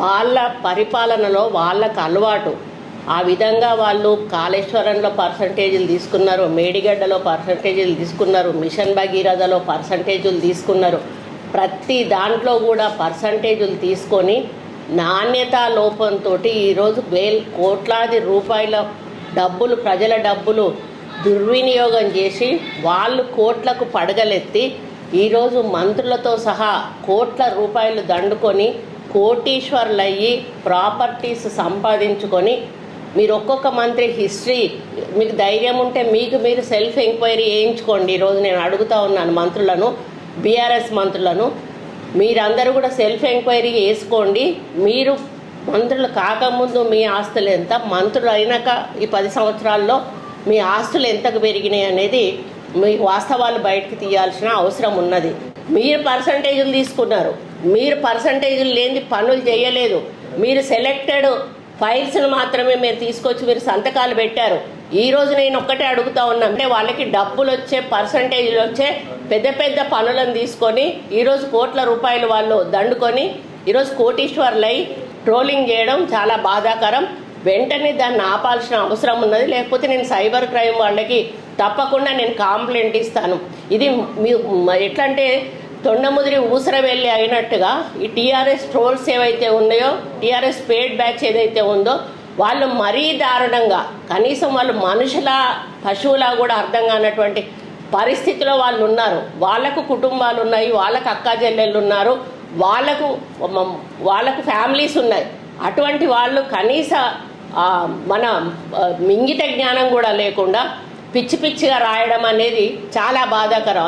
వాళ్ళ పరిపాలనలో వాళ్ళకు అలవాటు ఆ విధంగా వాళ్ళు కాళేశ్వరంలో పర్సంటేజీలు తీసుకున్నారు, మేడిగడ్డలో పర్సంటేజీలు తీసుకున్నారు, మిషన్ భగీరథలో పర్సంటేజీలు తీసుకున్నారు. ప్రతి దాంట్లో కూడా పర్సంటేజీలు తీసుకొని నాణ్యతా లోపంతో ఈరోజు కోట్లాది రూపాయల డబ్బులు, ప్రజల డబ్బులు దుర్వినియోగం చేసి వాళ్ళు కోట్లకు పడగలెత్తి ఈరోజు మంత్రులతో సహా కోట్ల రూపాయలు దండుకొని కోటీశ్వర్లయ్యి ప్రాపర్టీస్ సంపాదించుకొని మీరు ఒక్కొక్క మంత్రి హిస్టరీ మీకు ధైర్యం ఉంటే మీరు సెల్ఫ్ ఎంక్వైరీ చేయించుకోండి. ఈరోజు నేను అడుగుతా ఉన్నాను మంత్రులను, బీఆర్ఎస్ మంత్రులను, మీరందరూ కూడా సెల్ఫ్ ఎంక్వైరీ చేసుకోండి. మీరు మంత్రులు కాకముందు మీ ఆస్తులు ఎంత, మంత్రులు అయినాక ఈ 10 సంవత్సరాల్లో మీ ఆస్తులు ఎంతకు పెరిగినాయి అనేది మీ వాస్తవాలు బయటకు తీయాల్సిన అవసరం ఉన్నది. మీరు పర్సంటేజీలు తీసుకున్నారు, మీరు పర్సంటేజీలు లేని పనులు చేయలేదు. మీరు సెలెక్టెడ్ ఫైల్స్ను మాత్రమే మీరు తీసుకొచ్చి మీరు సంతకాలు పెట్టారు. ఈరోజు నేను ఒక్కటే అడుగుతా ఉన్నా, అంటే వాళ్ళకి డబ్బులు వచ్చే, పర్సంటేజీలు వచ్చే పెద్ద పెద్ద పనులను తీసుకొని ఈరోజు కోట్ల రూపాయలు వాళ్ళు దండుకొని ఈరోజు కోటీశ్వర్లై ట్రోలింగ్ చేయడం చాలా బాధాకరం. వెంటనే దాన్ని ఆపాల్సిన అవసరం ఉన్నది. లేకపోతే నేను సైబర్ క్రైమ్ వాళ్ళకి తప్పకుండా నేను కంప్లైంట్ ఇస్తాను. ఇది ఎట్లా అంటే తొండముదిరి ఊసర వెళ్ళి అయినట్టుగా ఈ టీఆర్ఎస్ ట్రోల్స్ ఏవైతే ఉన్నాయో, టీఆర్ఎస్ పేడ్ బ్యాచ్ ఏదైతే ఉందో వాళ్ళు మరీ దారుణంగా, కనీసం వాళ్ళు మనుషుల పశువులా కూడా అర్థం కానటువంటి పరిస్థితిలో వాళ్ళు ఉన్నారు. వాళ్ళకు కుటుంబాలు ఉన్నాయి, వాళ్ళకు అక్కా చెల్లెళ్ళు ఉన్నారు, వాళ్ళకు ఫ్యామిలీస్ ఉన్నాయి. అటువంటి వాళ్ళు కనీస మన ఇంగిత జ్ఞానం కూడా లేకుండా పిచ్చి పిచ్చిగా రాయడం అనేది చాలా బాధాకరం.